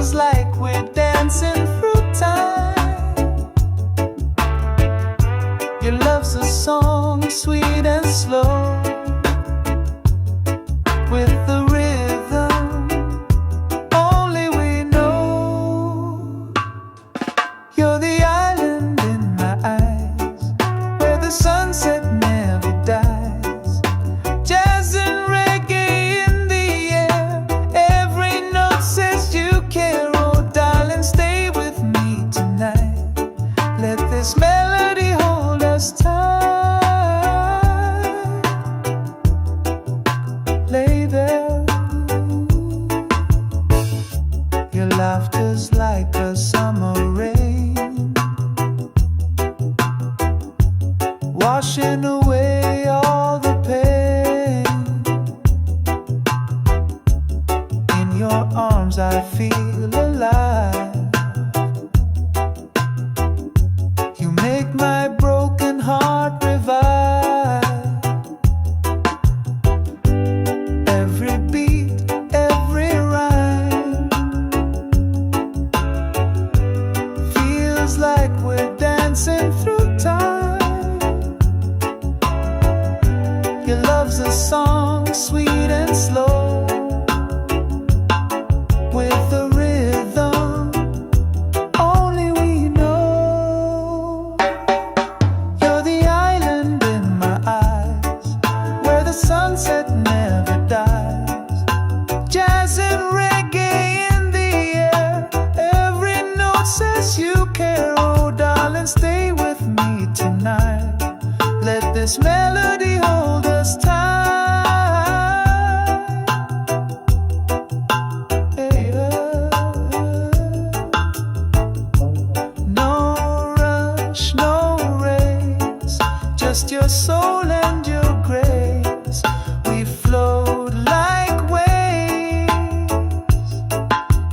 feels like we're dancing through time. Your love's a song, sweet and slow, with the rhythm only we know. You're the island in my eyes, where the sunset never dies. Jazz and reggae in the air, every note says you care. Oh darling, stay with me tonight. Let this melody hold us tight. Lay there. Your laughter's like a summer rain, washing away all the pain. In your arms I feel alive. You make my broken heart revive. Every beat, every rhyme feels like we're dancing through time. Your love's a song, sweet and slow, with the rhythm only we know. You're the island in my eyes, where the sunset never dies. Jazz and reggae in the air, every note says you care. Oh darling, stay with me tonight. Let this melody hold us tight. Hey, no rush, no race, just your soul and your grace. We float like waves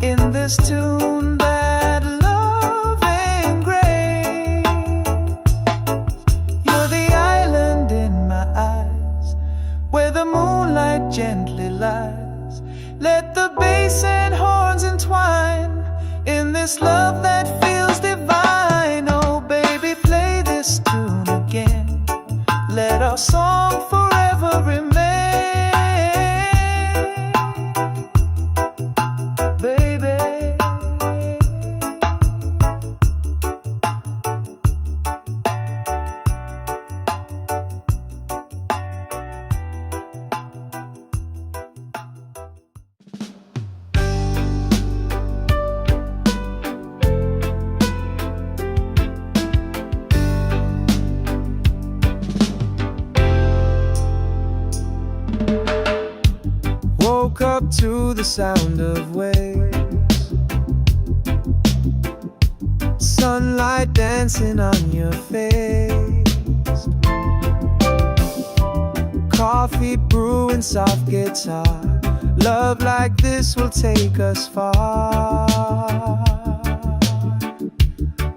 in this tune that love engraves. You're the island in my eyes, where the moonlight gently lies. Let the bass and horns entwine in this love that feels divine. Oh baby, play this tune again. Let our song forever remain. Baby, woke up to the sound of waves, sunlight dancing on your face, coffee brewing, soft guitar. Love like this will take us far.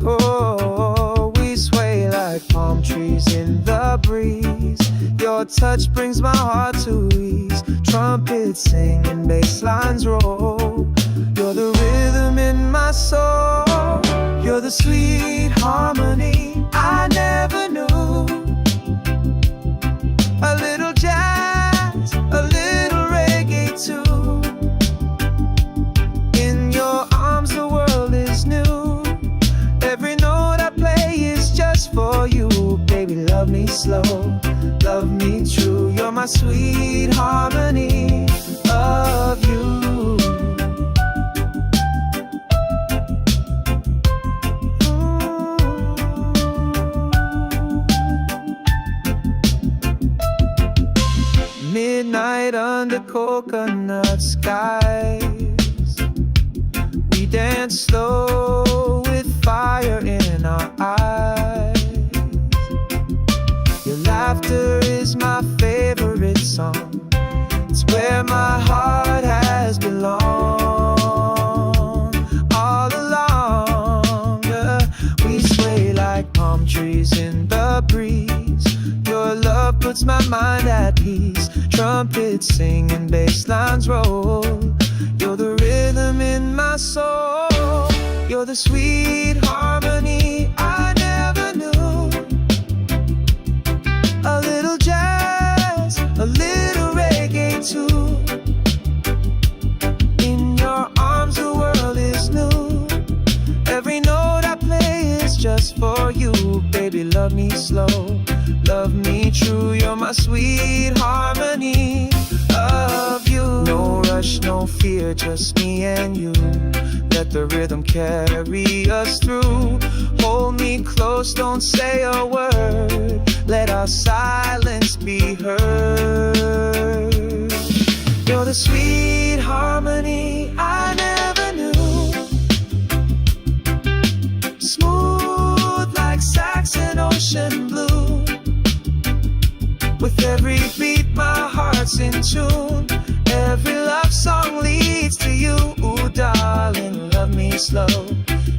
Oh, we sway like palm trees in the breeze. Your touch brings my heart to ease. Trumpets sing and bass lines roll. You're the rhythm in my soul. You're the sweet harmony I never knew. A little jazz, a little reggae too. In your arms the world is new. Every note I play is just for you. Baby, love me slow, love me true. You're my sweet harmony of you. Midnight under coconut skies, we dance slow with fire in our eyes. Your laughter is my favorite song. It's where my heart has belonged all along. We sway like palm trees in the breeze. Your love puts my mind at peace. Trumpets sing and bass lines roll. You're the rhythm in my soul. You're the sweet harmony I never knew. A little jazz, a little reggae too. In your arms the world is new. Every note I play is just for you. Baby, love me slow, love me true. You're my sweet harmony of you. No rush, no fear, just me and you. Let the rhythm carry us through. Hold me close, don't say a word. Let our silence be heard. You're the sweet harmony I never knew. Smooth like Saxon ocean blue. With every beat my heart's in tune. Every love song leads to you. Ooh, darling, love me slow,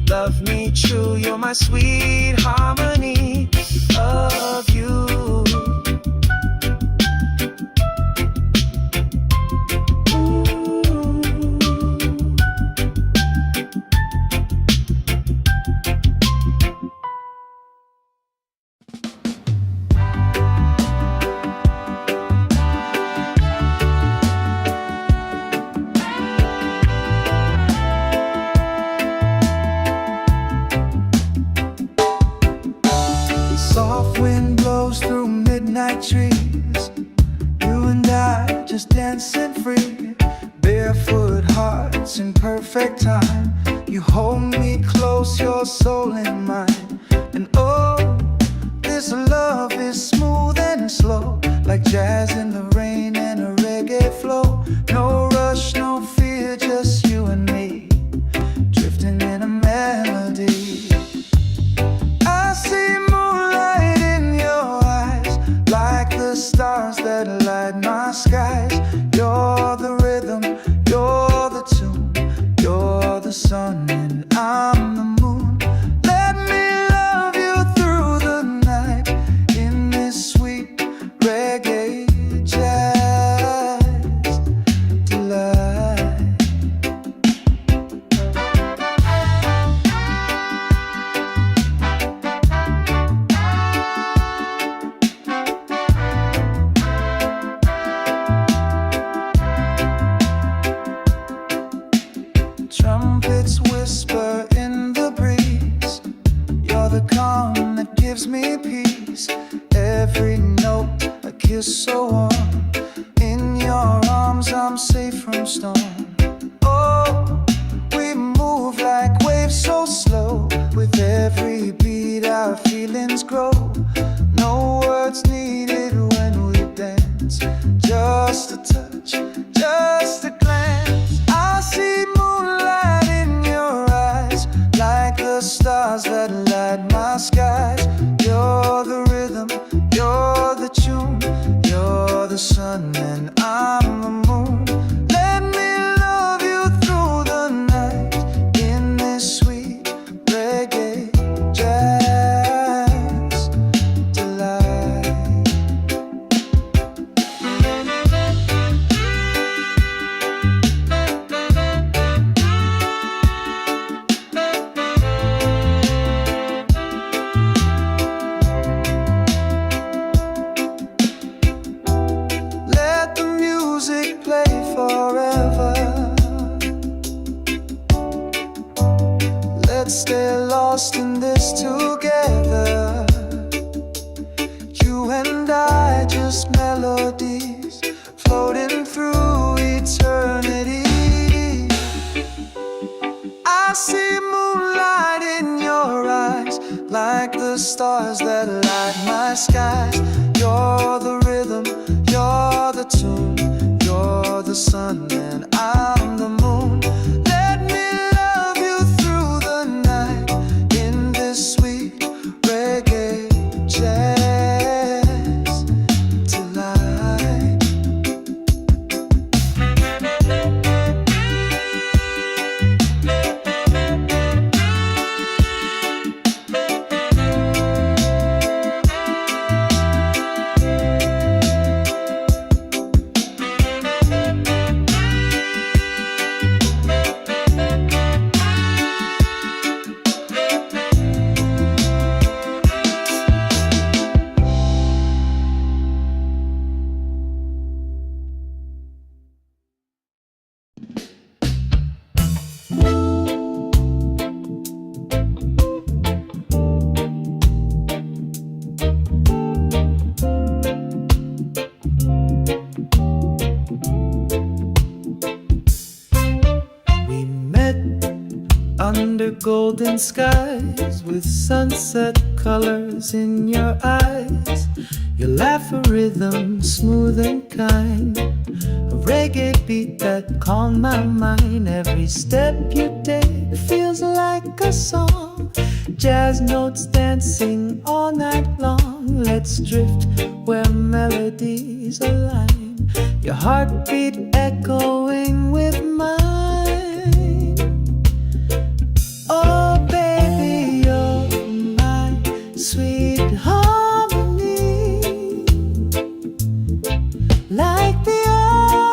love me true. You're my sweet harmony of you. Soft wind blows through midnight trees. You and I just dancing free. Barefoot hearts in perfect time. You hold me close, your soul in mine. And oh, this love is smooth and slow, like jazz in the rain and a reggae flow. No rush, no fear, just you and me, drifting in a melody. I see moonlight in your eyes, like the stars that light my skies. You're the rhythm, you're the tune, you're the sun and I'm the moon. Let me love you through the night, in this sweet reggae jazz delight. Trumpets whisper in the breeze. You're the calm that gives me peace. Every note a kiss so warm. In your arms I'm safe from storm. Oh, we move like waves so slow. With every beat our feelings grow. No words needed when we dance. Just a touch, just a glance. I see moonlight in your eyes, like the stars that light my skies. You're the rhythm, you're the tune, you're the sun and I'm the moon. Let me love you through the night, in this sweet reggae jazz delight. Let the music play forever. Let's stay lost in this together. You and I, just melodies floating through eternity. I see moonlight in your eyes, like the stars that light my skies. You're the rhythm, you're the tune, you're the sun and I'm the moon. Let me love you through the night, in this sweet reggae jazz delight. under golden skies with sunset colors in your eyes. Your laugh a rhythm smooth and kind, a reggae beat that calmed my mind. Every step you take feels like a song, jazz notes dancing all night long. Let's drift where melodies align, your heartbeat echoing with mine. Oh baby, you're my sweet harmony, like the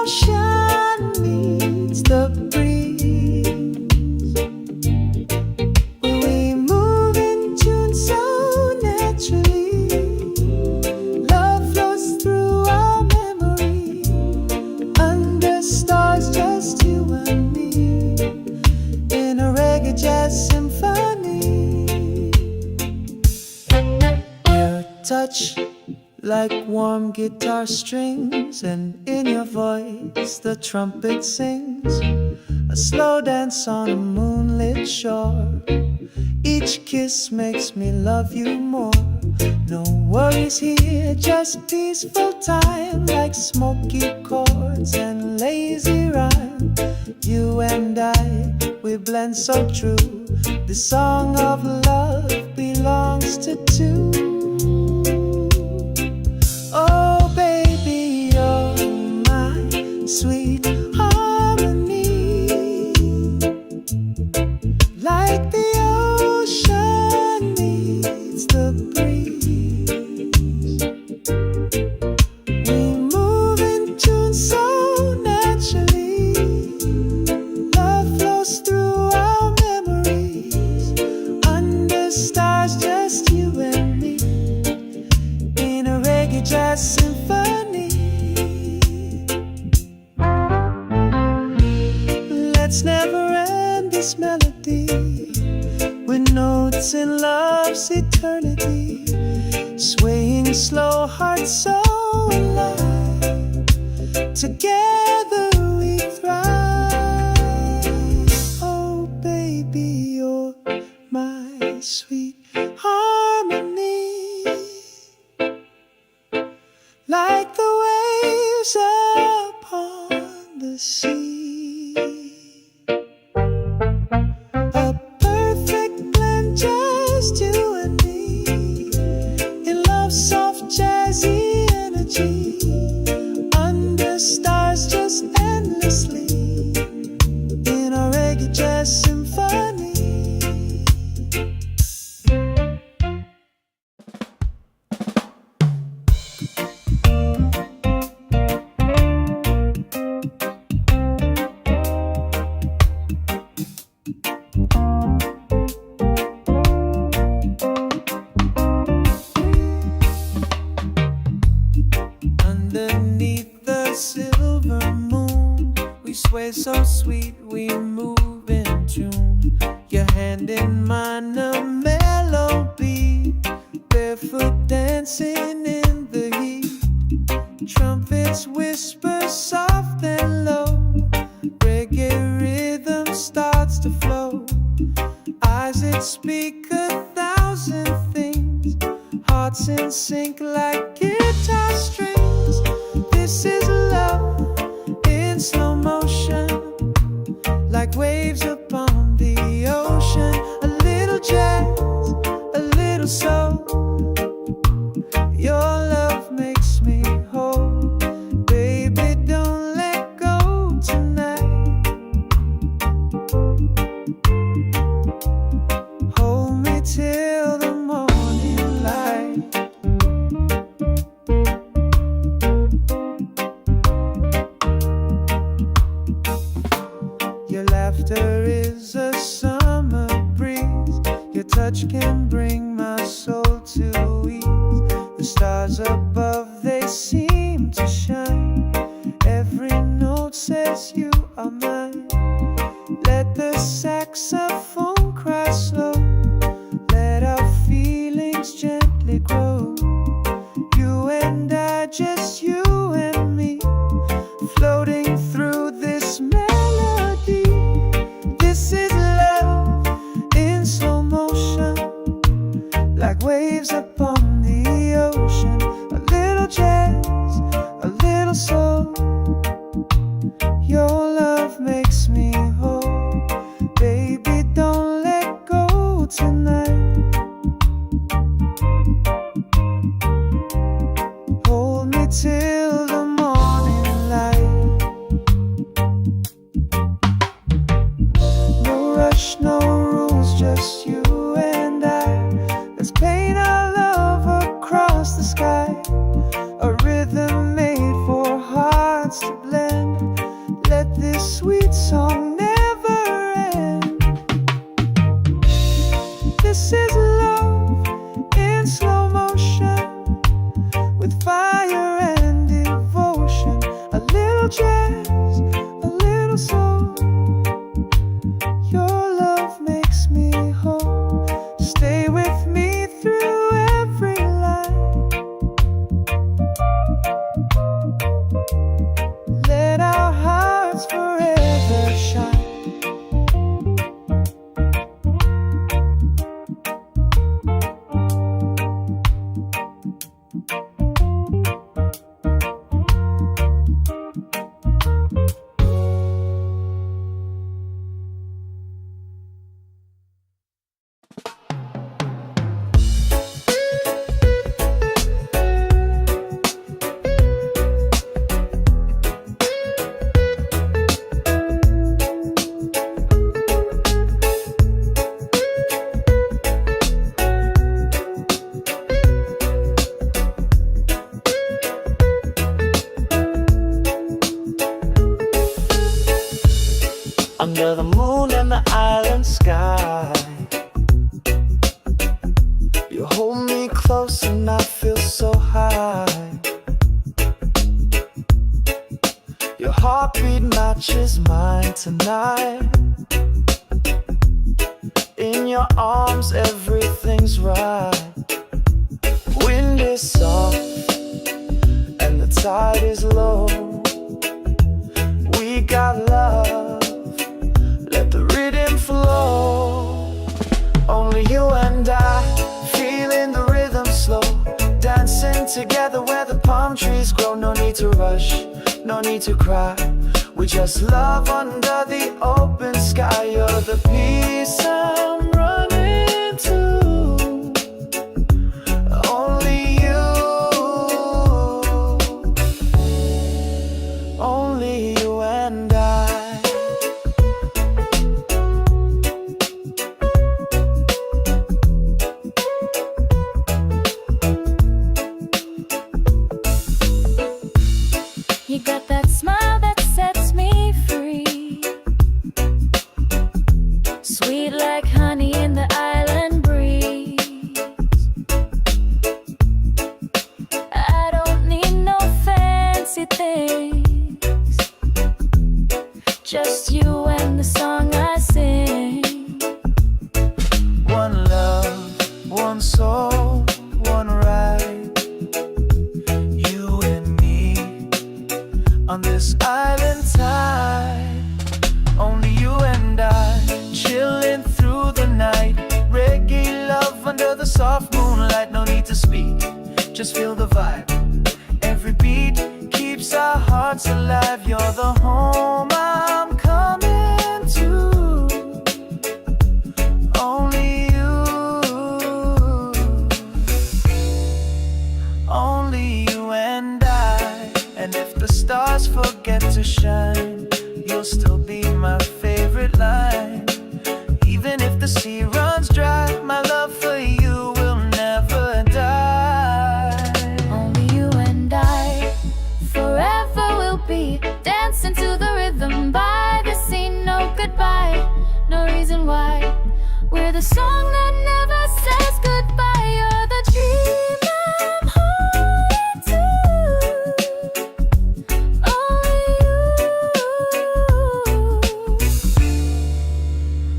ocean meets the breeze. We move in tune so naturally, love flows through our memory, under stars just you and me, in a reggae jazz symphony. Your touch like warm guitar strings, and in your voice the trumpet sings, a slow dance on a moonlit shore. Each kiss makes me love you more. No worries here, just peaceful time, like smoky chords and lazy rhyme. You and I, we blend so true. This song of love belongs to two. Oh baby, you're my sweet harmony, like the ocean meets the breeze. We move in tune so naturally, love flows through our memories, under stars just you and me, in a reggae jazz symphony. Let's never end this melody, with notes in love's eternity, swaying slow, heart so alive. Together we thrive. Oh baby, you're my sweet harmony, like the waves upon the sea. A perfect blend, just you and me, in love's soft jazzy energy, under stars just endlessly, in a reggae jazz symphony. Underneath the silver moon, we sway so sweet, we move in tune. Your hand in mine, a melody, barefoot dancing in the heat. Trumpets whisper soft and low, reggae rhythm starts to flow. Eyes that speak 1,000 things, hearts in sync like guitar strings. This is love in slow motion, like waves upon the ocean. A little jazz, a little soul, your love makes me whole. Baby, don't let go tonight, hold me till the morning light. Your laughter is a summer breeze, your touch can bring my soul to ease. The stars above, they seem to shine, every note says you are mine. Let the saxophone cry slow, let our feelings gently grow. You and I, just you and me, floating through this melody. This is love sky. You hold me close and I feel so high. Your heartbeat matches mine tonight. In your arms everything's right. Wind is soft and the tide is low. We got love, let the rhythm flow. Only you and I, feeling the rhythm slow. Dancing together where the palm trees grow. No need to rush, no need to cry. We just love under the open sky. You're the peace I'm running to. Only you, only you and I. You got that smile that sets me free, sweet like honey in the island breeze. I don't need no fancy things, just you and the song I sing. One love, one soul, one ride. You and me on this island tide. Only you and I, chilling through the night. Reggae love under the soft moonlight. No need to speak, just feel the vibe. Every beat keeps our hearts alive. You're the home I'm coming to. Only you, only you and I. And if the stars forget to shine, you'll still be my favorite line. Even if the sea runs dry, my love for you will never die. Only you and I, forever we'll be dancing to the rhythm by the sea. No goodbye, no reason why. We're the song that never says goodbye. You're the dream I'm holding to. Only you,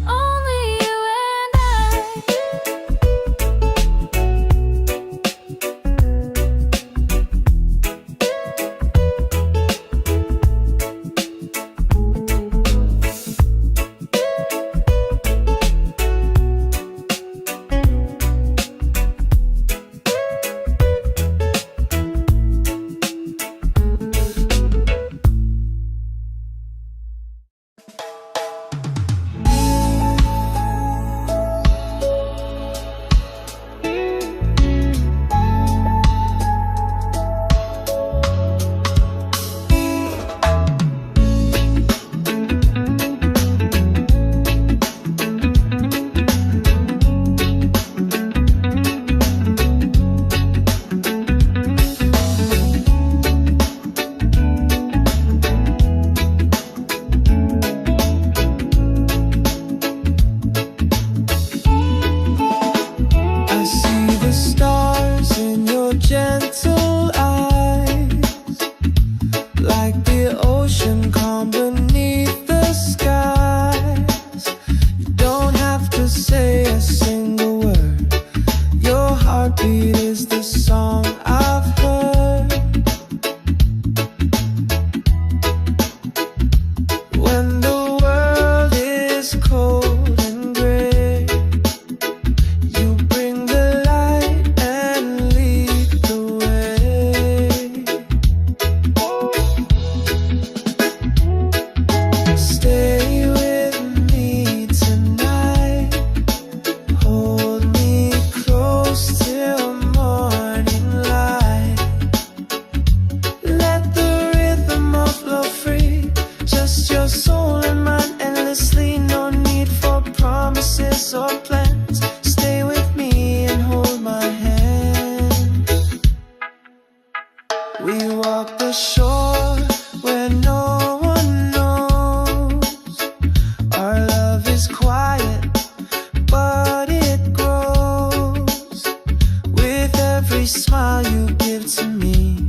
only you and I. but it grows with every smile you give to me.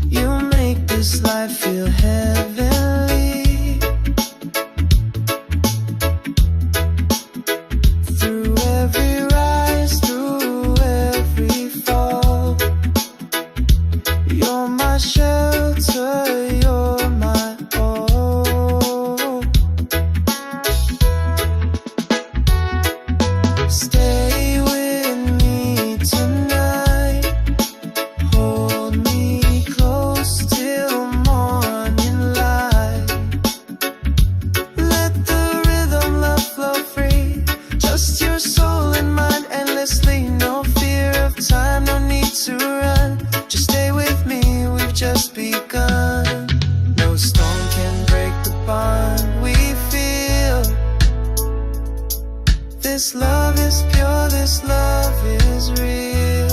You make this life feel heavenly. Through every rise, through every fall, you're my shelter, you're my all. Stay with me tonight, hold me close till morning light. Let the rhythm love flow free, just your soul and mine endlessly. No fear of time, no need to run. Just stay with me, we've just begun. No storm can break the bond we feel. This love is pure, this love is real.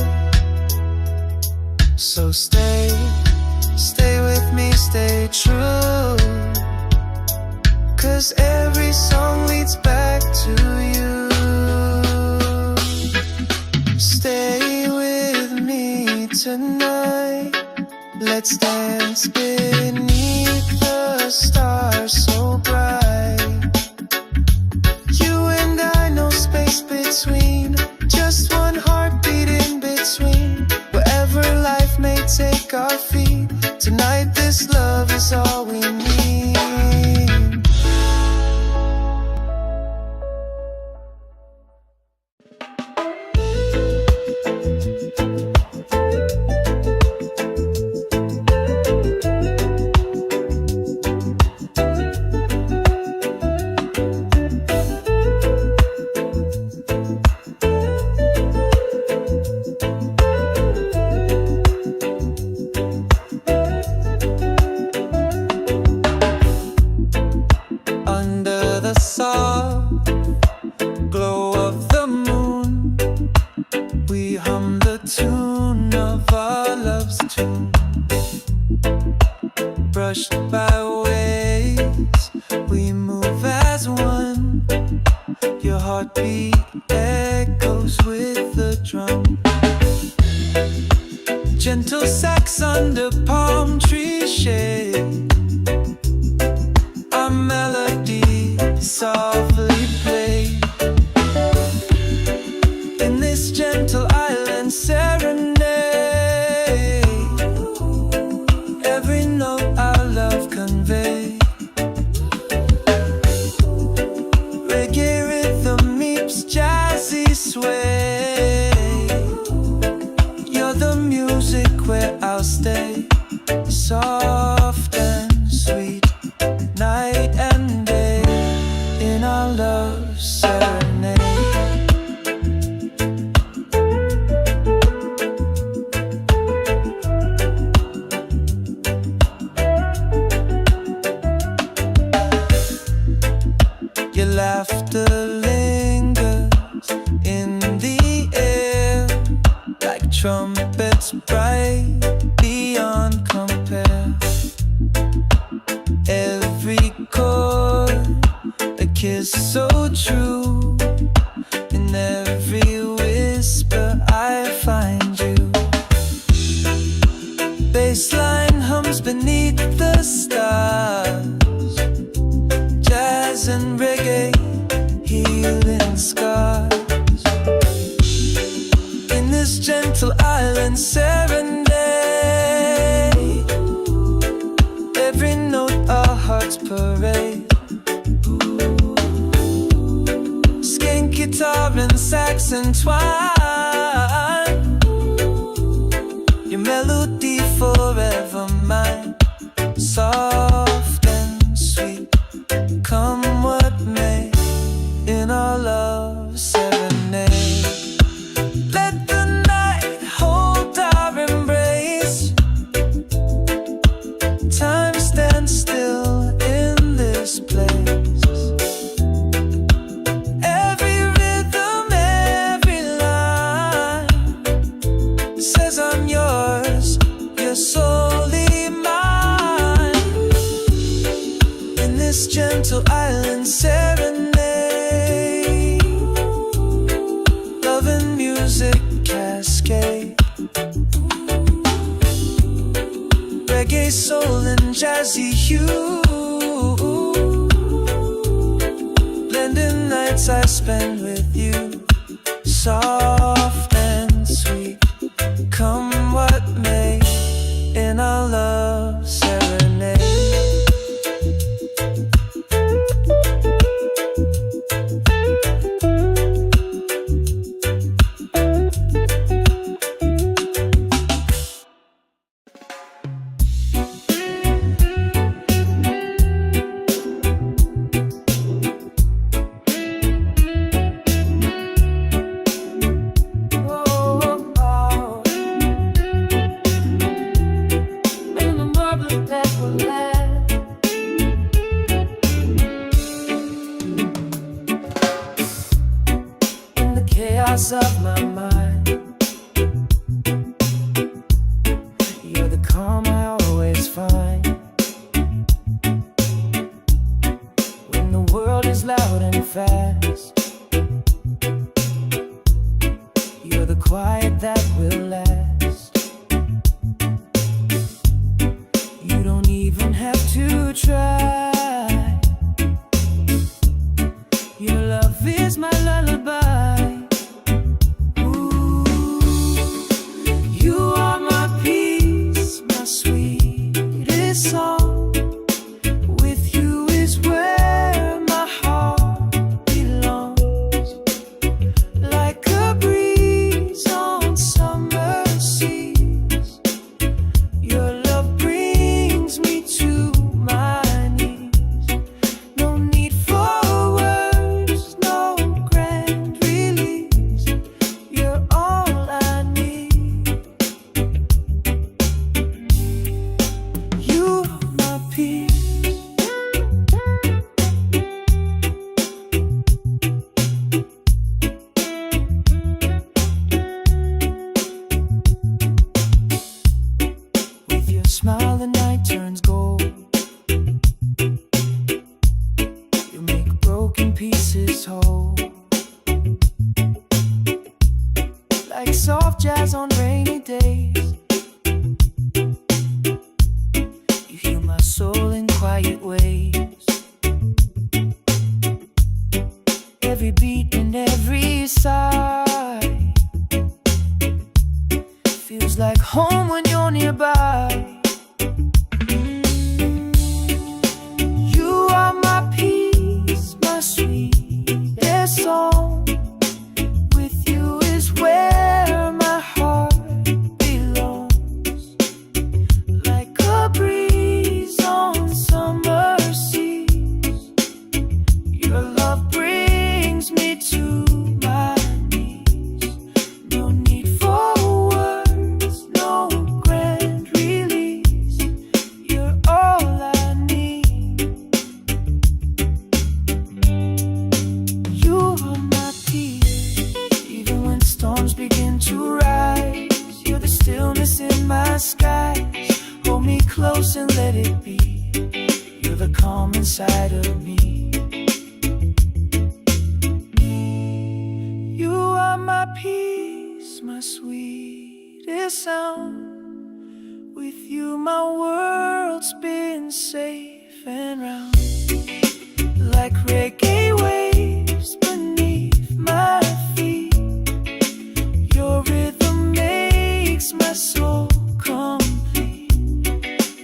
So stay with me, stay true. 'Cause every song leads back to you. Stay with me tonight, let's dance beneath the stars so bright. You and I, no space between, just one heartbeat in between. Wherever life may take our feet, tonight this love is all we need. Under the soft glow of the moon, we hum the tune of our love's tune. Brushed by waves, we move as one. Your heartbeat echoes with the drum. Gentle sax under palm tree shade, our melody softly played. In this gentle island serenade, every note our love convey. Reggae rhythm meets jazzy sway. You're the music where I'll stay, soft and sweet, night and day, in our love serenade. Your laughter lingers in the air, like trumpets bright beyond compare. Every chord, a kiss so true. In every whisper I find you. Bassline hums beneath the stars, jazz and reggae, healing scars. In this gentle island serenade, every note our hearts parade. Skank guitar and sax entwine, your melody forever mine. Soft and sweet, come what may, in our love serenade. Let the night hold our embrace. Time stands still in this place. Every rhythm, every line says I'm yours, you're solely mine. In this gentle island serenade, and jazzy hue, blending nights I spend with you, soft and sweet, come what may, in our love serenade. Of my mind, you're the calm I always find. When the world is loud and fast, you're the quiet that will last. You don't even have to try. Your love is my lullaby. Song with you is where my heart belongs, like a breeze on summer seas. Your love brings me to my knees. No need for words, no grand release. You're all I need. Smile, the night turns gold. You make broken pieces whole, like soft jazz on rainy days. You heal my soul in quiet ways. Every beat and every sigh feels like home when you're nearby. Song with you is where my heart belongs, like a breeze on summer seas. Your love brings me to my knees. No need for words, no grand release. You're all I need. Storms begin to rise. You're the stillness in my skies. Hold me close and let it be. You're the calm inside of me. You are my peace, my sweetest sound. With you my world spins safe and round, like reggae waves beneath my feet. Your rhythm makes my soul complete.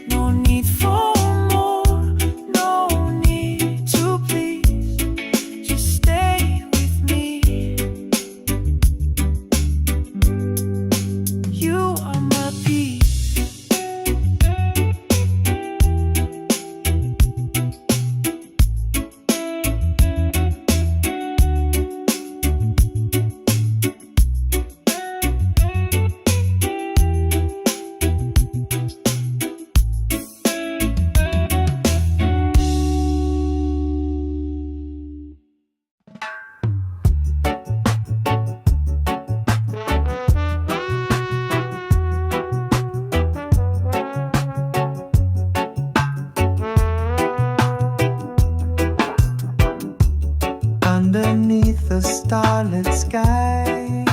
No need for more, no need to please. Just stay with me. You are my peace. Underneath the starlit sky,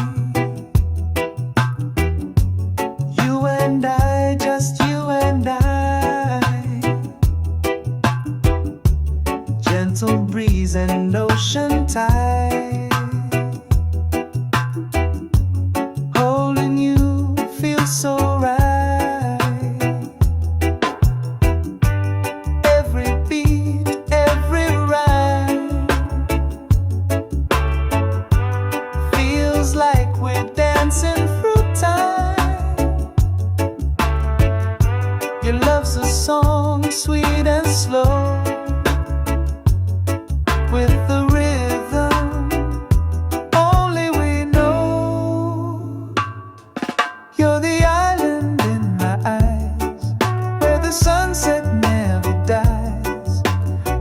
you and I, just you and I, Holding you feels so right. Every beat, every rhyme feels like we're dancing through time. Your love's a song, sweet and slow, with the rhythm only we know. You're the island in my eyes, where the sunset never dies.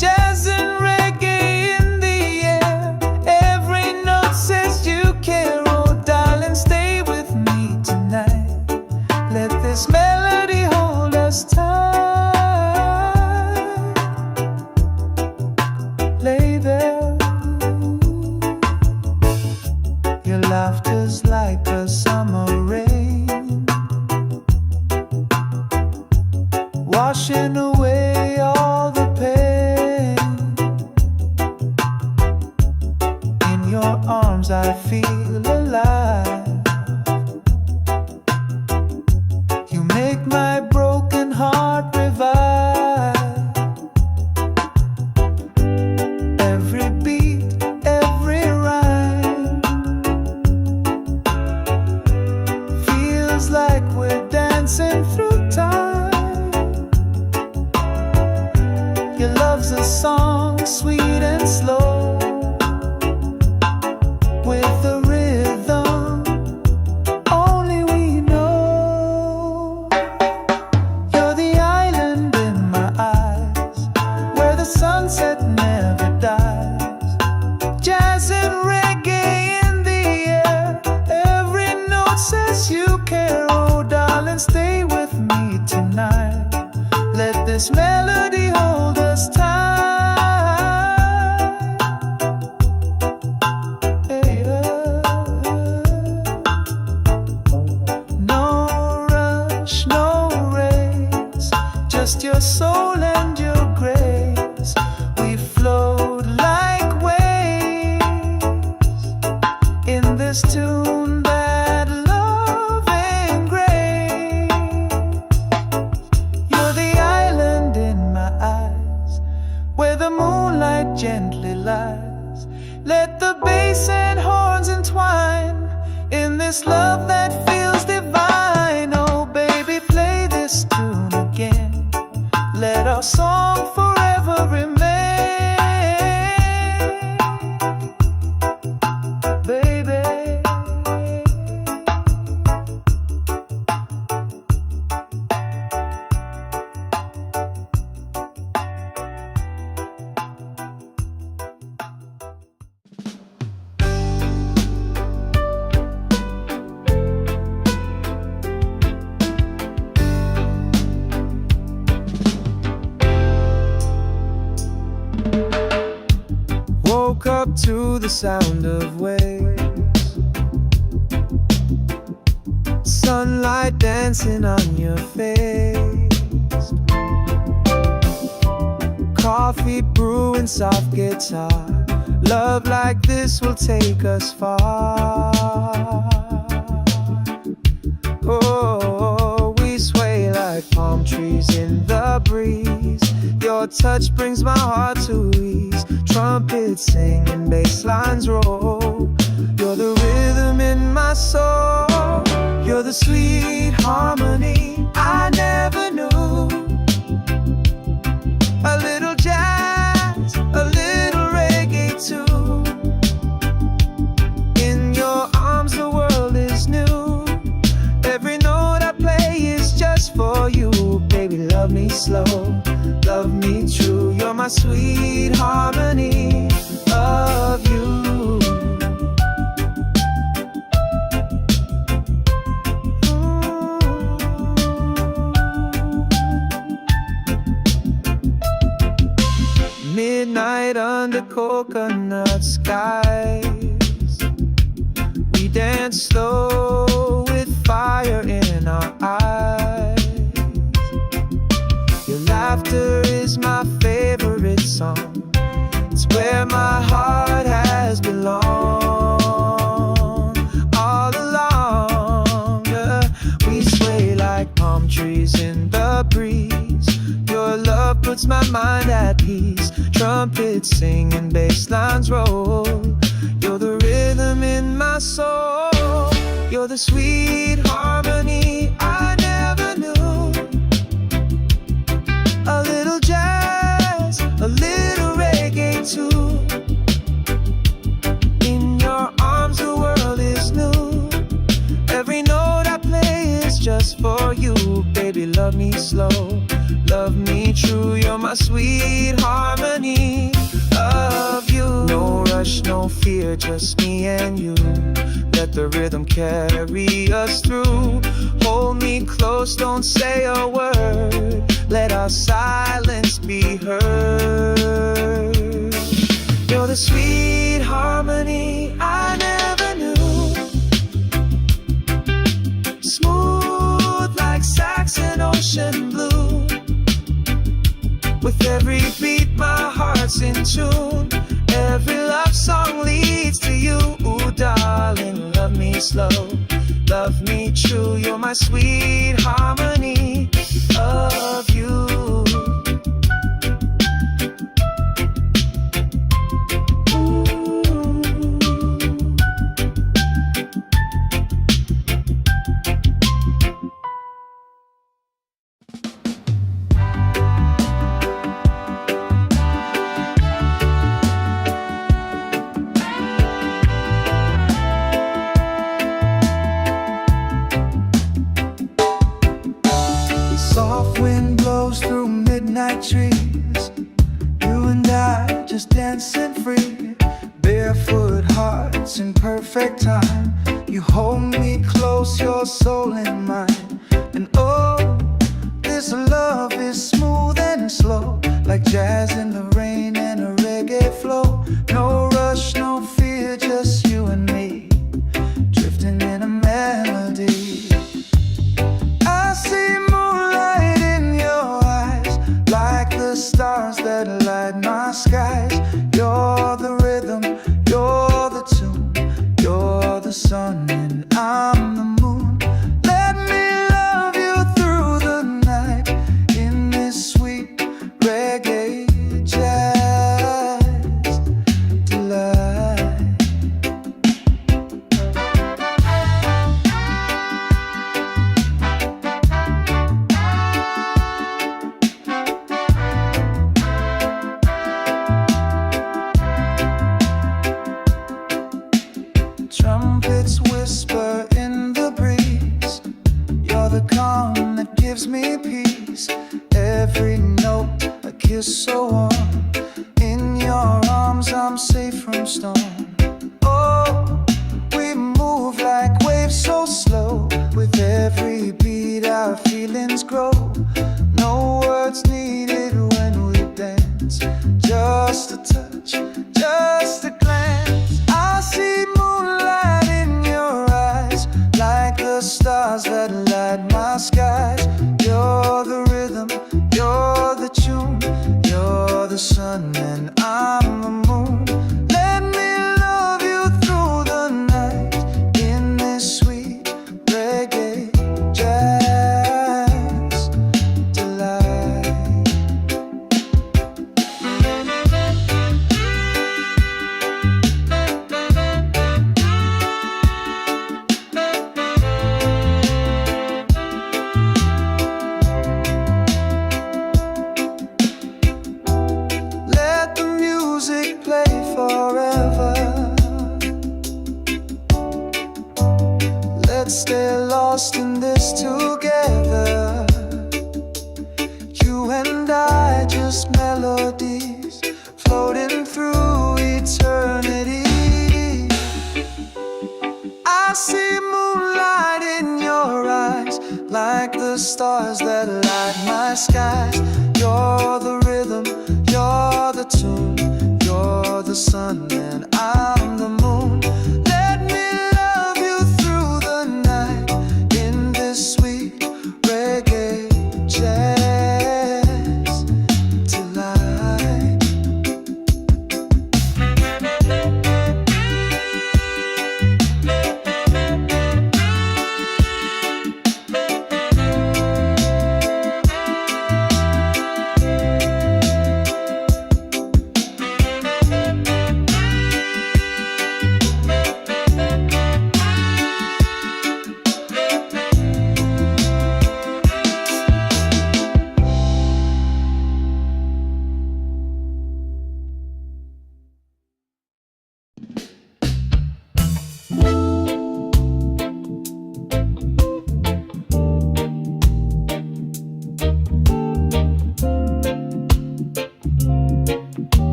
Jazz and reggae in the air, every note says you care. Oh darling, stay with me tonight. Let this melody hold us tight. Lay there. Your laughter's like a summer rain, washing away all the pain. In your arms I feel alive. You make my broken heart revive. Every beat, every rhyme feels like we're dancing through time. Your love's a song, sweet and slow, with the rhythm only we know. You're the island in my eyes, where the sunset never dies. Jazz and reggae in the air, every note says you care. Oh darling, stay with me tonight. Let this melody hold us tight. Hey, no rush, no race, just your soul and your grace. We float like waves in this tune that love engraves. You're the island in my eyes, where the moonlight gently lies. Let the bass and horns entwine in this love that feels divine. Oh baby, play this tune again. Let our song forever remain. Baby, woke up to the sound of waves, sunlight dancing on your face, coffee brewing, soft guitar. Love like this will take us far. Oh, we sway like palm trees in the breeze. Your touch brings my heart to ease. Trumpets sing and bass lines roll. You're the rhythm in my soul. You're the sweet harmony I never knew. A little jazz, a little reggae too. In your arms the world is new. Every note I play is just for you. Baby, love me slow, love me true. You're my sweet harmony of you. Midnight under coconut skies, we dance slow with fire in our eyes. Your laughter is my favorite song. It's where my heart has been. long. All along, we sway like palm trees in the breeze. Your love puts my mind at peace. Trumpets sing and bass lines roll. You're the rhythm in my soul. You're the sweet harmony I never knew. A little jazz, a little reggae too. In your arms the world is new. Every note I play is just for you. Baby, love me slow, love me true. You're my sweet harmony of you. No rush, no fear, just me and you. Let the rhythm carry us through. Hold me close, don't say a word. Let our silence be heard. You're the sweet harmony I never knew. Smooth like Saxon ocean blue. With every beat my heart's in tune. Every love song leads to you. Ooh, darling, love me slow, love me true. You're my sweet harmony of you. Soft wind blows through midnight trees. You and I just dancing free. Barefoot hearts in perfect time. You hold me close, your soul in mine. And oh, this love is smooth and slow, like jazz in the rain and a reggae flow. No rush, no fear, just you and me, drifting in a melody. I see moonlight in your eyes, like the stars that light my skies. You're the rhythm, you're the tune, you're the sun and I'm the moon. Let me love you through the night in this sweet reggae jazz delight. Trumpets whisper in the breeze. You're the calm that gives me peace. Every note a kiss so warm. In your arms I'm safe from storm. Oh, we move like waves so slow. With every beat our feelings grow. No words needed when we dance. Just a touch, just a glance. I see moonlight in your eyes, like the stars that light my skies. You're the rhythm, you're the tune, you're the sun and I'm the moon. Let me love you through the night in this sweet reggae jazz delight. Let the music play forever. Let's stay lost in this together. You and I, just melodies floating through eternity. I see moonlight in your eyes, like the stars that light my skies. You're the rhythm, you're the tune, you're the sun and I'm the moon. Let me love you through the night in this sweet reggae jazz delight.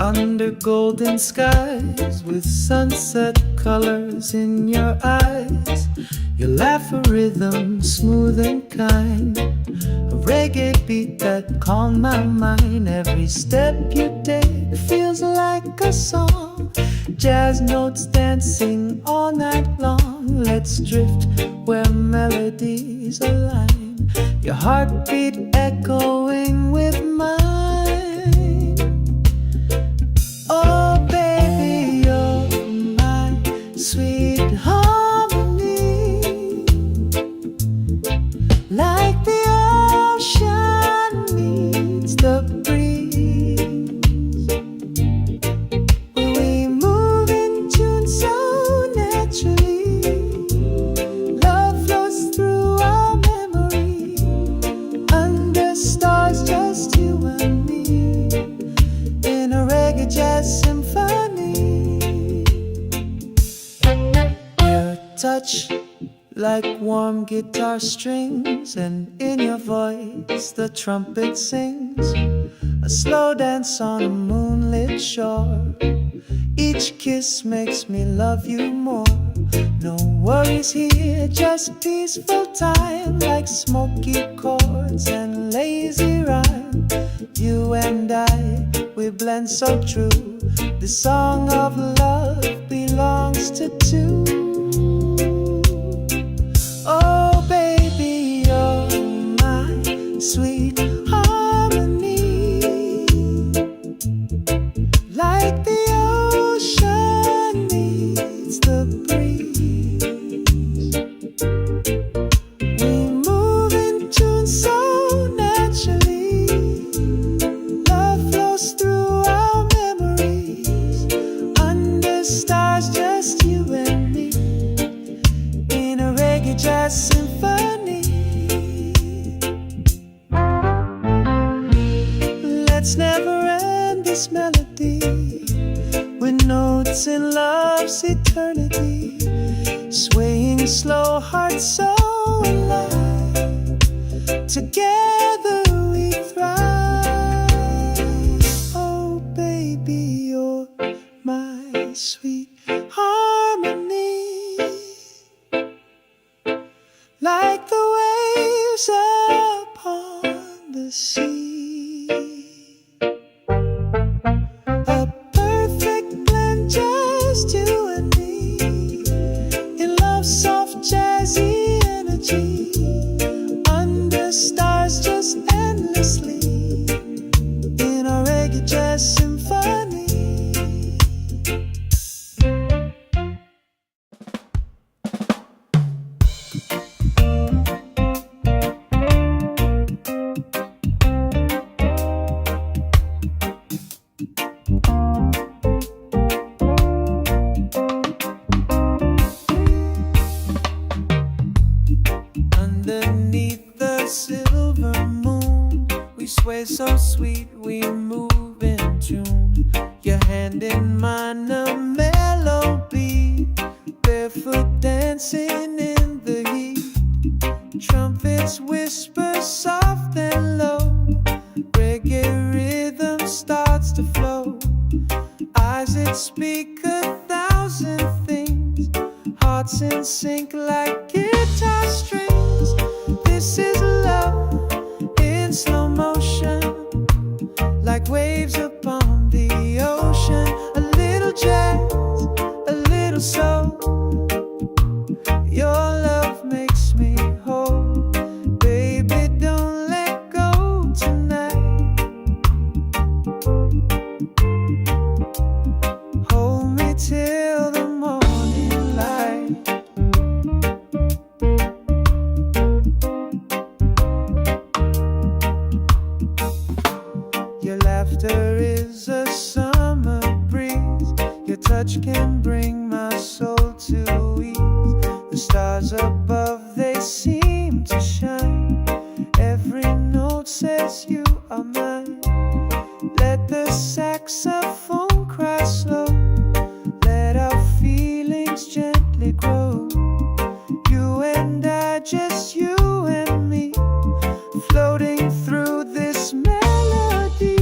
under golden skies with sunset colors in your eyes. Your laugh a rhythm smooth and kind, a reggae beat that calmed my mind. Every step you take feels like a song, jazz notes dancing all night long. Let's drift where melodies align, your heartbeat echoing with mine. Oh baby, you're my sweet harmony, like the ocean meets the breeze. We move in tune so naturally, love flows through our memory, under stars just you and me, in a reggae jazz symphony. Your touch like warm guitar strings, and in your voice the trumpet sings, a slow dance on a moonlit shore. Each kiss makes me love you more. No worries here, just peaceful time, like smoky chords and lazy rhyme. You and I, we blend so true. The song of love belongs to two. Oh baby, you're my sweet harmony, like the ocean needs the breeze. We move in tune so naturally, love flows through our memories, under stars just you and me, in a reggae jazz symphony. Let's never end this melody, with notes in love's eternity, swaying slow, heart so alive. Together we thrive. Oh baby, you're my sweet harmony, like the waves upon the sea. A perfect blend, just you and me, in love's soft jazzy energy, under stars just endlessly, in a reggae jazz symphony. Underneath the silver moon, we sway so sweet, we move in tune. Your hand in mine, a melody, barefoot dancing in the heat. Trumpets whisper soft and low, reggae rhythm starts to flow. Eyes that speak 1,000 things, hearts in sync like guitar strings. This is love in slow motion, like waves upon the ocean. A little jazz, a little soul, your love makes me whole. Baby, don't let go tonight, hold me till the morning light. Your laughter is a summer breeze, your touch can bring my soul to ease. The stars above, they seem to shine, every note says you are mine. Let the saxophone cry slow, let our feelings gently grow. You and I, just you and me, floating through this melody.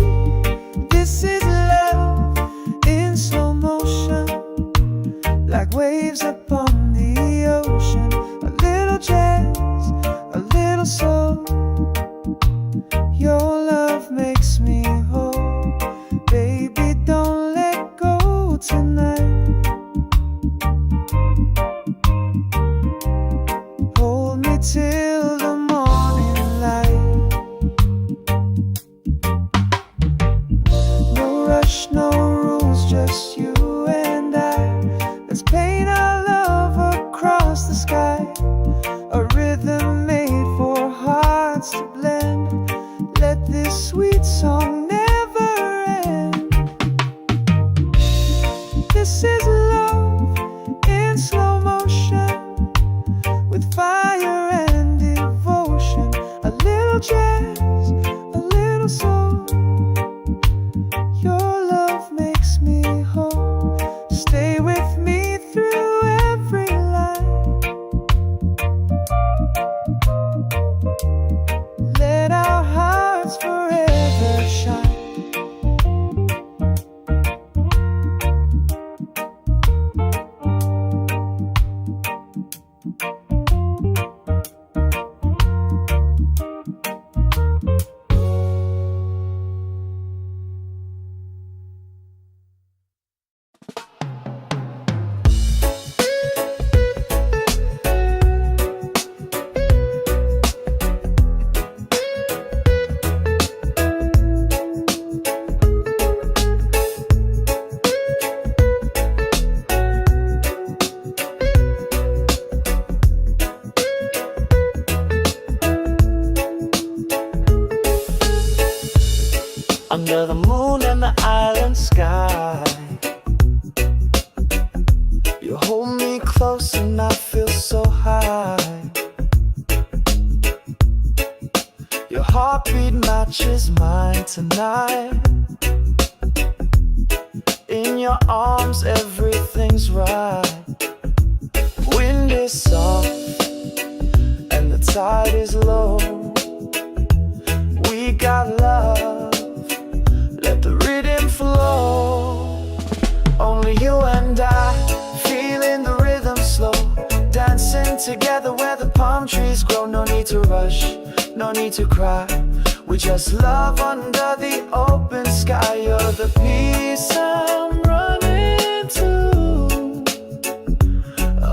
This is love moon and the island sky. You hold me close and I feel so high. Your heartbeat matches mine tonight. In your arms everything's right. Wind is soft and the tide is low. We got love, let the rhythm flow. Only you and I, feeling the rhythm slow. Dancing together where the palm trees grow. No need to rush, no need to cry. We just love under the open sky. You're the peace I'm running to.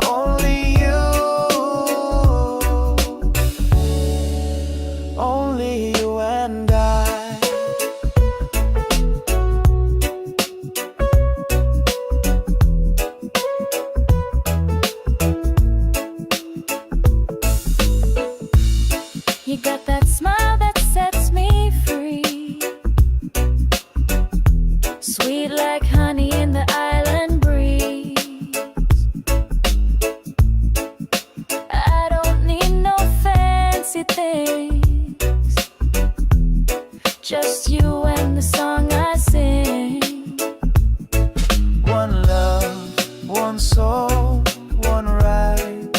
Only you, only you and I. You got that smile that sets me free, sweet like honey in the island breeze. I don't need no fancy things, just you and the song I sing. One love, one soul, one ride.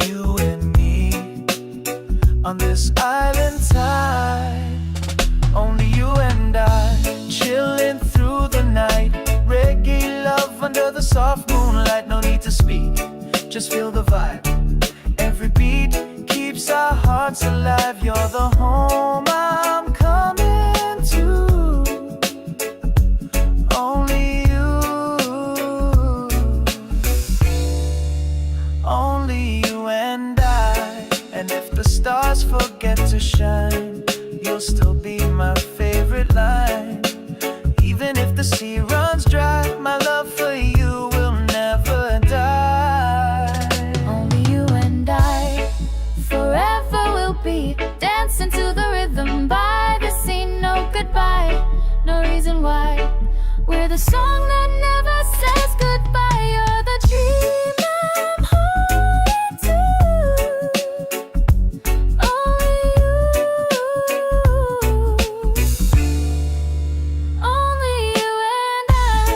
You and me on this island tide. Only you and I, chilling through the night. Reggae love under the soft moonlight. No need to speak, just feel the vibe. Every beat keeps our hearts alive. You're the home I'm coming to. Only you, only you and I. And if the stars forget to shine, you'll still be my favorite line. Even if the sea runs dry, my love for you will never die. Only you and I, forever we'll be dancing to the rhythm by the sea. No goodbye, no reason why. We're the song that never says goodbye. You're the dream I'm holding to. Only you and I.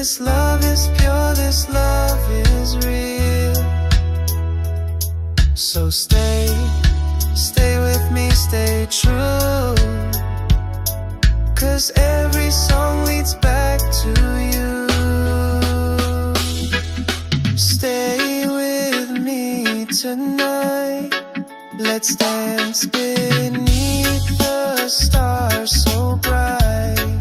this love is pure, this love is real. So stay with me, stay true. 'Cause every song leads back to you. Stay with me tonight. Let's dance beneath the stars so bright.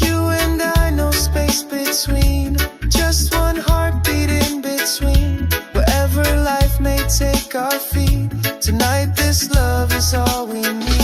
You and I, no space between, just one heartbeat in between. Wherever life may take our feet, tonight this love is all we need.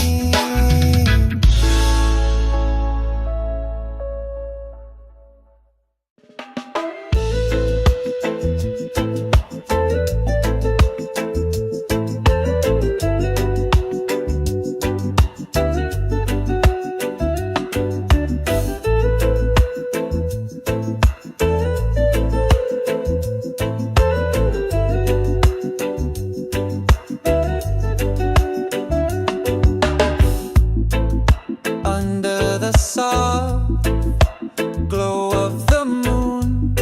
Under the soft glow of the moon,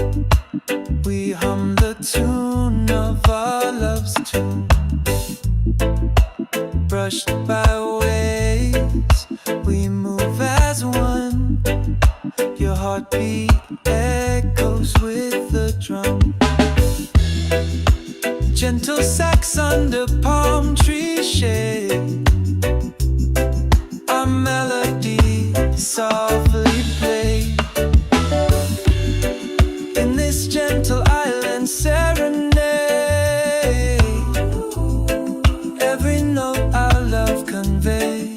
we hum the tune of our love's tune. Brushed by waves, we move as one. Your heartbeat echoes with the drum. Gentle sax under palm tree shade, our melody softly played. In this gentle island serenade, every note our love convey.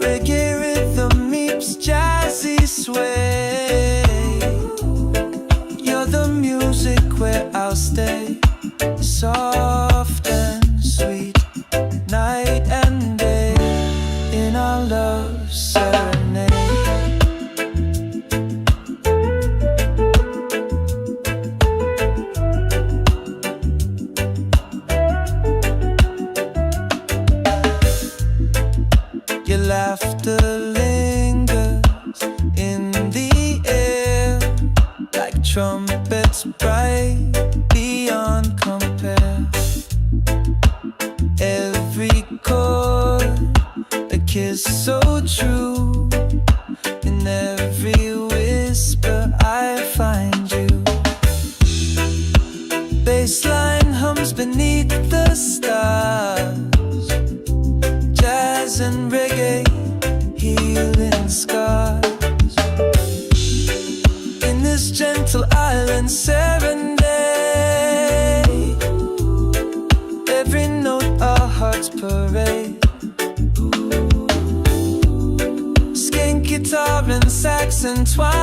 Reggae rhythm meets jazzy sway. You're the music where I'll stay, soft and sweet, night and day, in our love serenade. Your laughter lingers in the air, like trumpets bright beyond compare. Every chord, a kiss so true. In every whisper I find you. Bassline hums beneath the stars. Jazz and reggae, healing scars. In this gentle island serenade, every note our hearts parade. Skin guitar and sax entwine.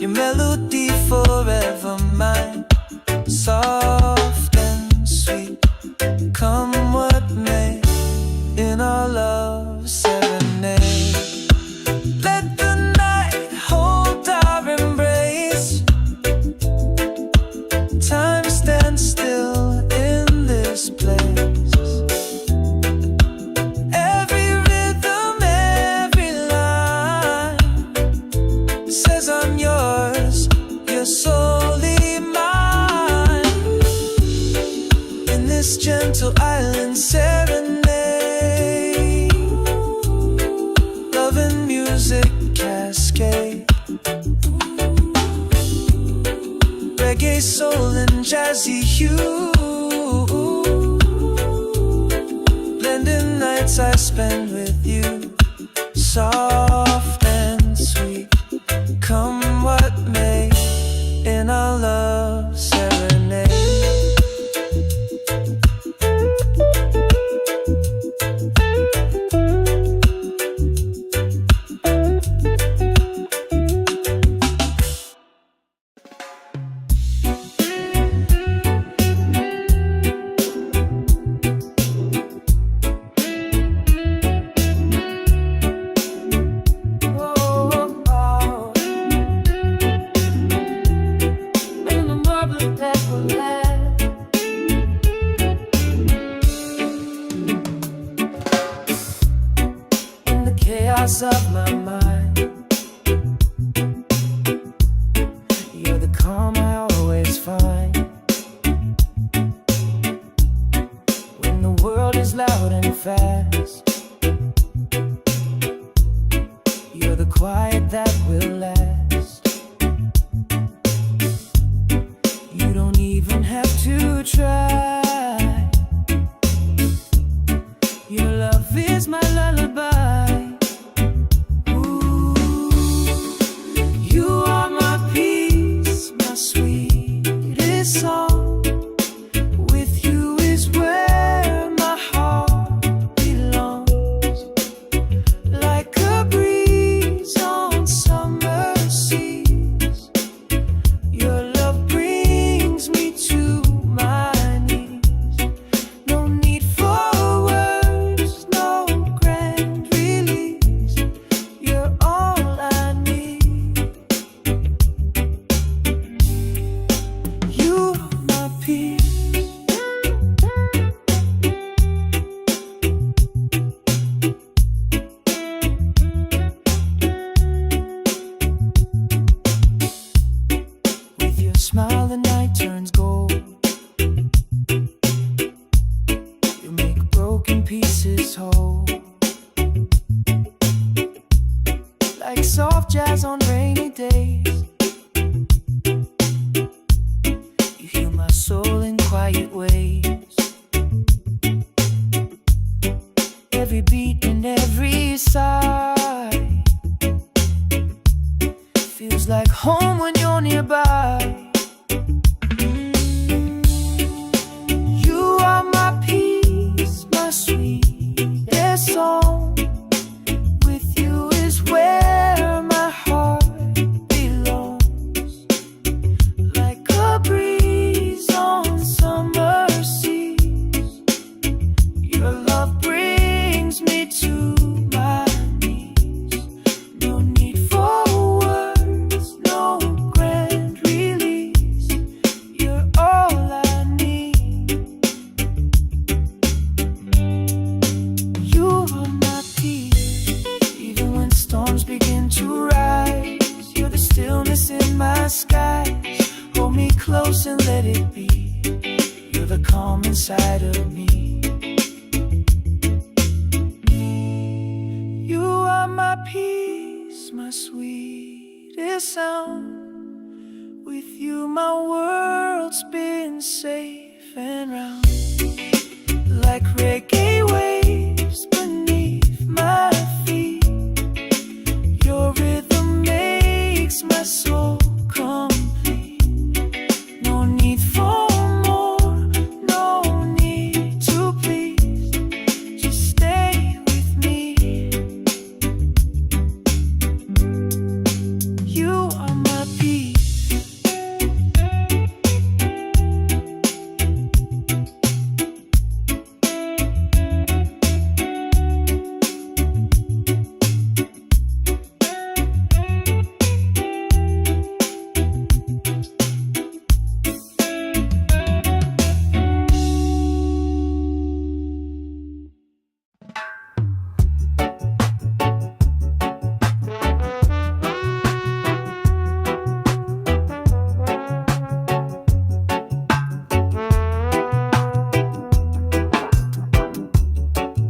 Your melody forever mine. Soft and sweet, come what may, in our love serenade. Let the night hold our embrace. Time stands still in this place. Every rhythm, every line says I'm yours, you're solely mine. In this gentle island serenade, love and music cascade. Reggae, soul and jazzy hue, blending nights I spend with you. Soft and sweet, come what may, in our love serenade. chaos of my mind. You're the calm I always find when the world is loud and fast. You're the quiet that will last. You don't even have to try. Your love is my lullaby. Ooh, you are my peace, my sweetest song. With you is where my heart belongs. Like a breeze on summer seas, your love brings me to my knees. No need for words, no grand release. You're all I need. You are my peace. With your smile the night turns gold. You make broken pieces whole. Like soft jazz on rainy days, you heal my soul in quiet ways. Every beat and every sigh feels like home when you're nearby. You are my peace, my sweetest song. With you is where my heart belongs. Like a breeze on summer seas, your love brings me to my knees. No need for words, no grand release. You're all I need. You are my peace. Even when storms begin to rise, you're the stillness in my skies. Hold me close and let it be. You're the calm inside of me. You are my peace, my sweetest sound. With you my world spins safe and round. Like reggae waves beneath my feet, your rhythm makes my soul complete. No need for more, no need to please. Just stay with me. You are my peace.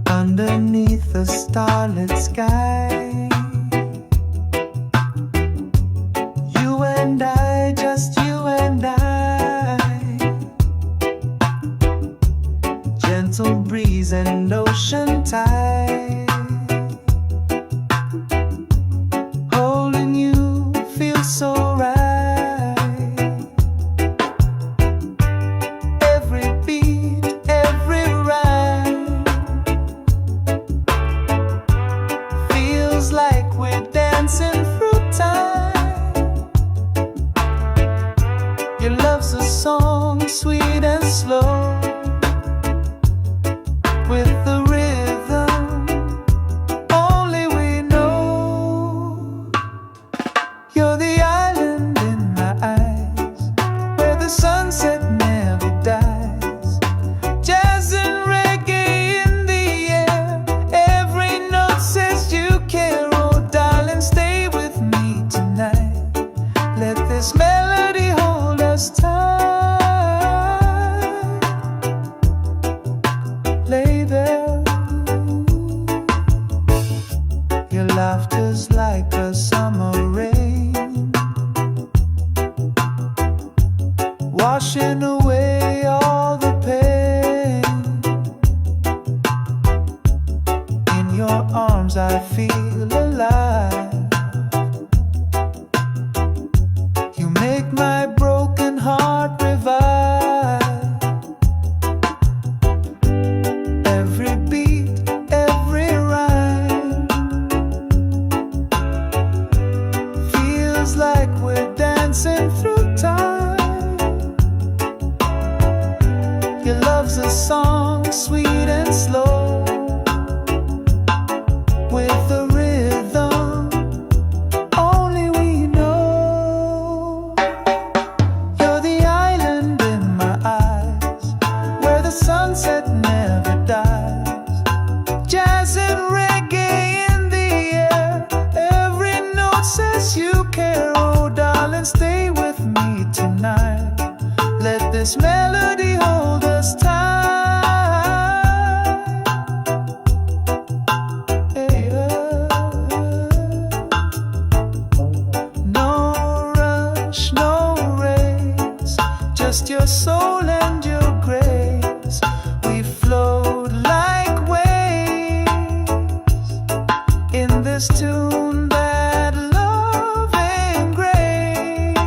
Underneath the starlit sky, you and I, just you and I. Gentle breeze and ocean tide, holding you feels so right. Every beat, every rhyme feels like we're dancing through time. Your love's a song, sweet and slow, with the rhythm your arms I feel alive. You make my broken heart revive. Every beat, every rhyme feels like we're dancing through time. Your love's a song, sweet and slow, with a rhythm only we know. You're the island in my eyes, where the sunset never dies. Jazz and reggae in the air, every note says you care. Oh darling, stay with me tonight. Let this melody hold us tight. Just your soul and your grace, we float like waves in this tune that love engraves.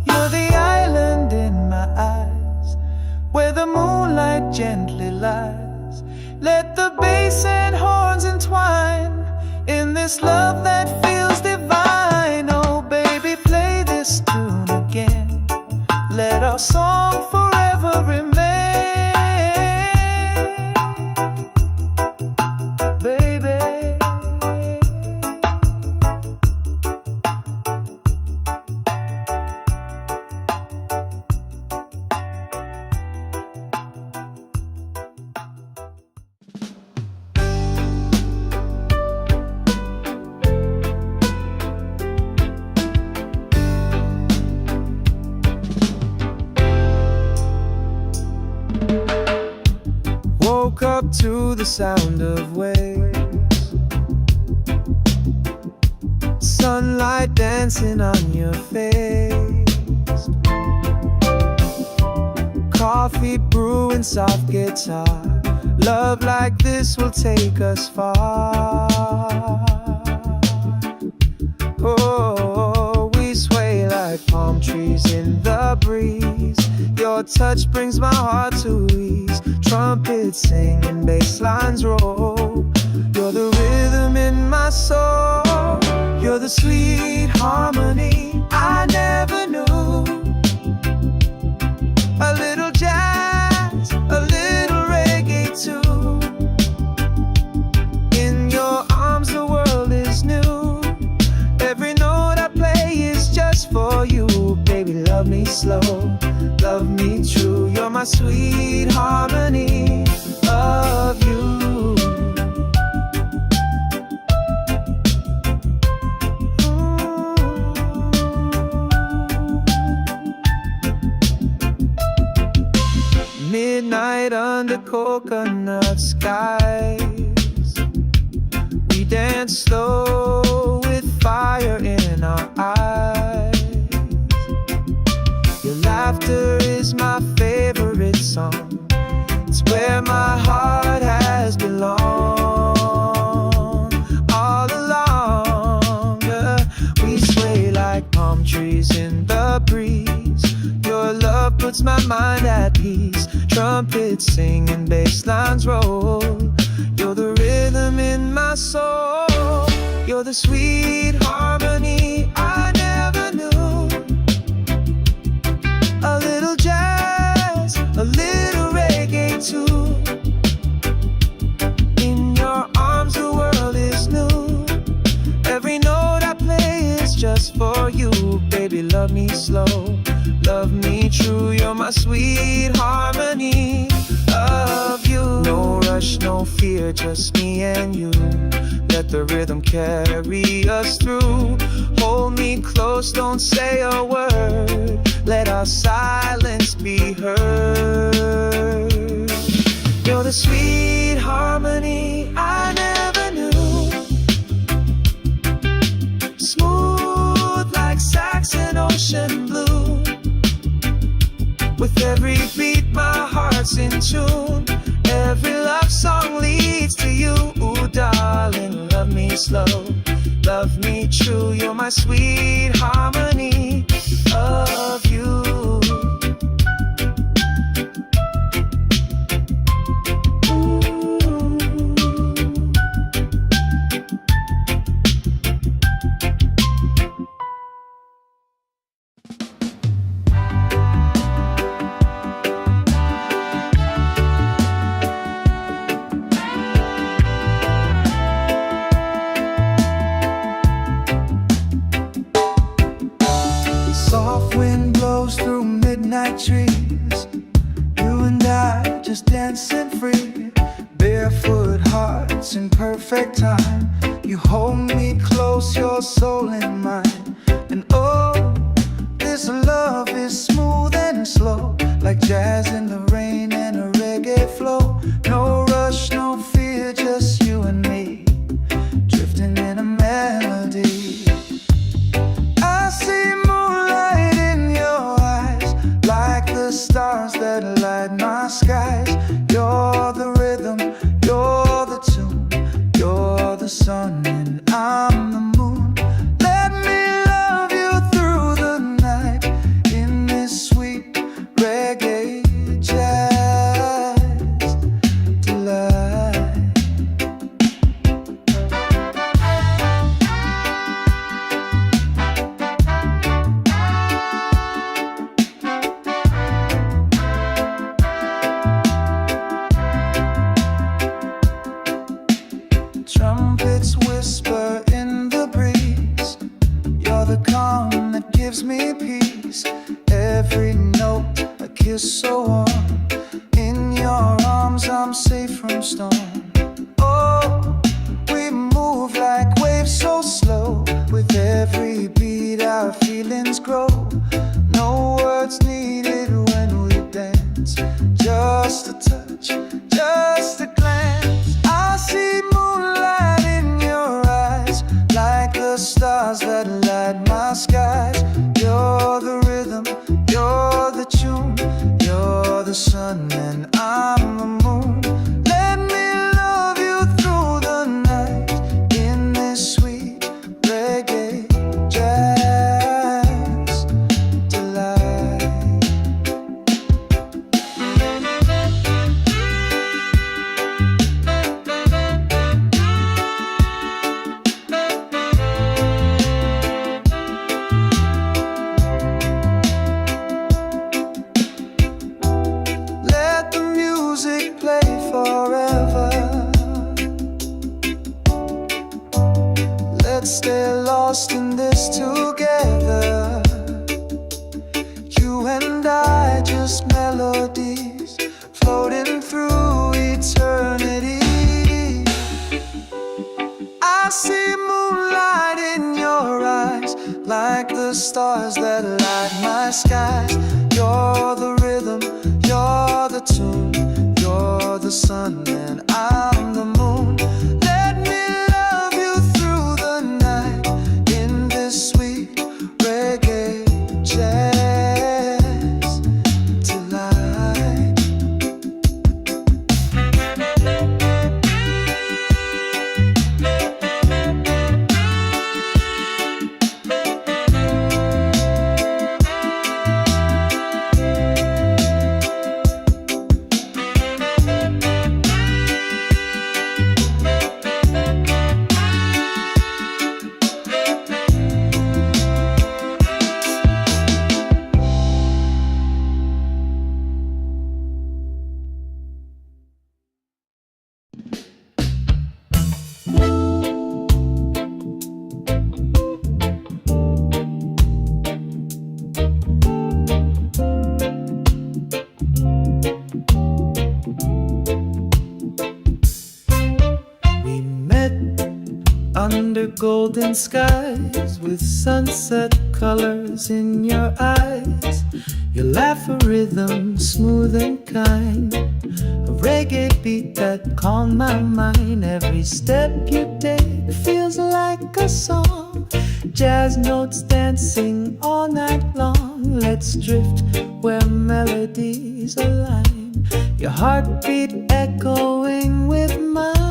You're the island in my eyes, where the moonlight gently lies. Let the bass and horns entwine in this love that feels divine. Oh baby, play this tune again. Let our song forever remain, baby. Woke up to the sound of waves, sunlight dancing on your face, coffee brewing, soft guitar. Love like this will take us far. Oh, we sway like palm trees in the breeze. Your touch brings my heart to ease. Trumpets sing and bass lines roll. You're the rhythm in my soul. You're the sweet harmony I never knew. A little jazz, a little reggae too. In your arms the world is new. Every note I play is just for you. Baby, love me slow, love me true. You're my sweet harmony of you. Midnight under coconut skies, we dance slow with fire in our eyes. Your laughter is my favorite song. It's where my heart has belonged all along. We sway like palm trees in the breeze. Your love puts my mind at peace. Trumpets sing and bass lines roll. You're the rhythm in my soul. You're the sweet harmony I never knew. A little jazz, a little reggae too. In your arms the world is new. Every note I play is just for you. Baby, love me slow, love me true. You're my sweet harmony of you. No rush, no fear, just me and you. Let the rhythm carry us through. Hold me close, don't say a word. Let our silence be heard. You're the sweet harmony I never knew. Smooth like Saxon ocean blue. With every beat my heart's in tune. Every love song leads to you. slow. Love me true, you're my sweet harmony of you. Soft wind blows through midnight trees. You and I just dancing free. Barefoot hearts in perfect time. You hold me close, your soul in mine. And oh, this love is smooth and slow, like jazz in the rain and a reggae flow. No rush, no fear, just you and me, drifting in a melody. I see moonlight in your eyes, like the stars that light my skies. You're the rhythm, you're the tune, you're the sun and I'm the moon. Let me love you through the night in this sweet reggae jazz delight. Trumpets whisper in the breeze. You're the calm that gives me peace. Every note a kiss so warm. In your arms I'm safe from storm. Oh, we move like waves so slow. With every beat our feelings grow. No words needed when we dance. Just a touch, just a glance. I see moonlight in your eyes, like the stars that light my skies. You're the rhythm, you're the tune, you're the sun and I'm the moon. Let me love you through the night in this sweet reggae jazz delight. Let the music play forever. Let's stay lost in this together. You and I, just melodies floating through eternity. I see moonlight in your eyes, like the stars that light my skies. You're the rhythm, you're the tune, you're the sun and I'm the moon. Let me love you through the night in this sweet reggae jazz delight. We met under golden skies, with sunset colors in your eyes. Your laugh a rhythm smooth and kind, a reggae beat that calmed my mind. Every step you take feels like a song, jazz notes dancing all night long. Let's drift where melodies align, your heartbeat echoing with mine.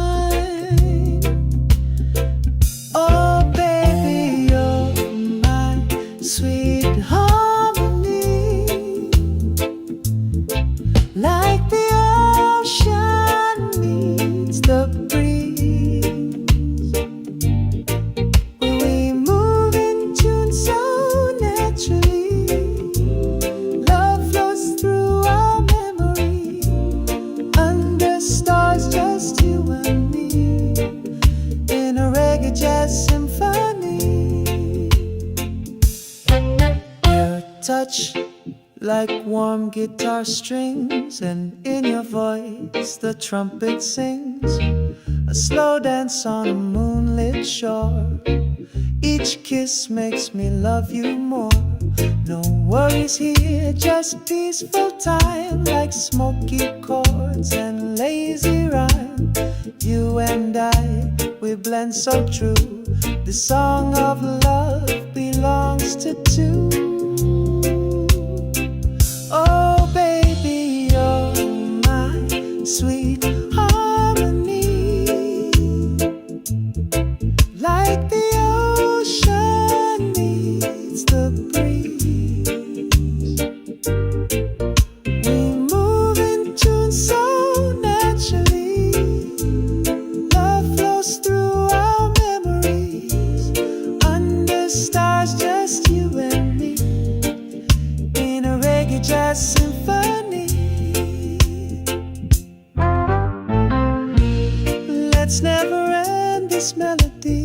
the breeze. When we move in tune so naturally, love flows through our memory. Under stars, just you and me, in a reggae jazz symphony. Your touch like warm guitar strings, and in your voice the trumpet sings a slow dance on a moonlit shore. Each kiss makes me love you more. No worries here, just peaceful time, like smoky chords and lazy rhyme. You and I, we blend so true. The song of love belongs to two. Oh baby, you're my sweet harmony, like the ocean needs the breeze. We move in tune so naturally, love flows through our memories. Under stars, just you and me, in a reggae jazz symphony. Let's never end this melody,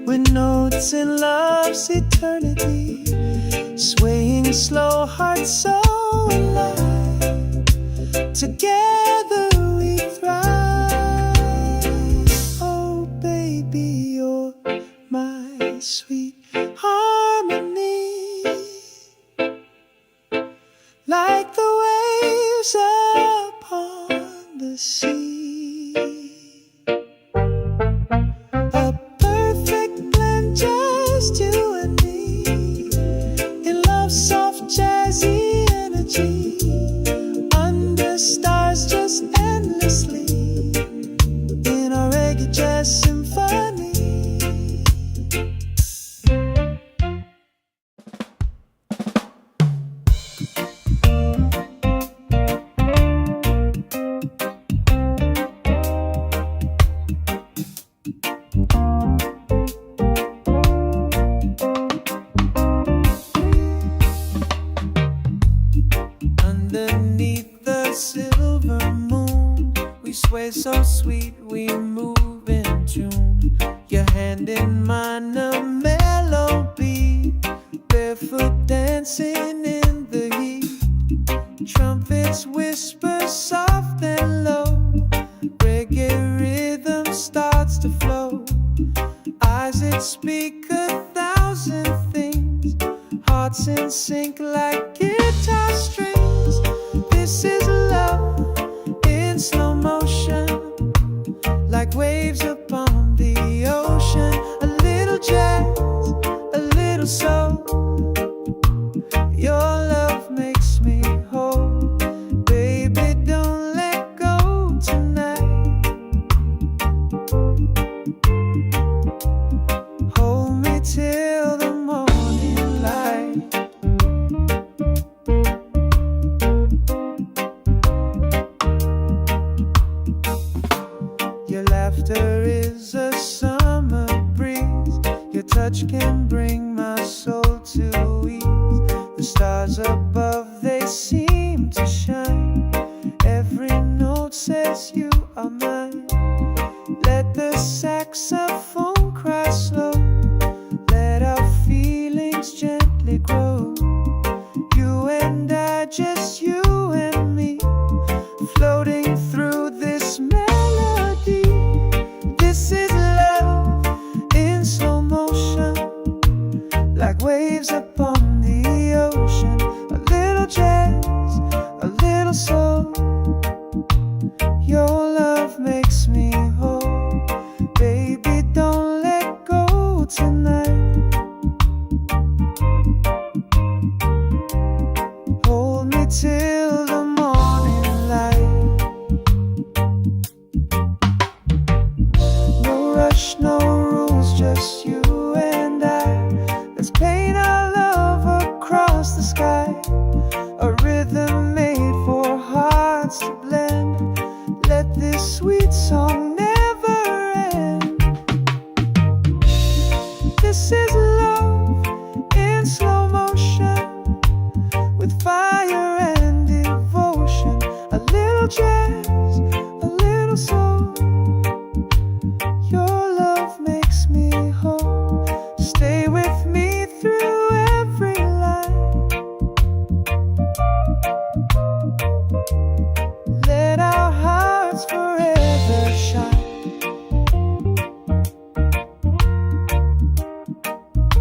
with notes in love's eternity, swaying slow, heart so alive. Together we thrive. Oh baby, you're my sweet harmony, like the waves upon the sea. A perfect blend, just you and me, in love's soft jazzy energy. Under stars, just endlessly, in a reggae jazz symphony. Underneath the silver moon, we sway so sweet, we move in tune. Your hand in mine, a melody, barefoot dancing in the heat. Trumpets whisper soft and low, reggae rhythm starts to flow. Eyes that speak 1,000 things, hearts in sync like guitar strings. This is love in slow motion, like waves upon the ocean. A little jazz, a little soul. Your love makes me whole. Baby, don't let go tonight. Hold me till the morning light. Your laughter is a summer breeze. Your touch can bring my soul to ease. The stars above, they seem to shine. Every note says you are mine. Let the sound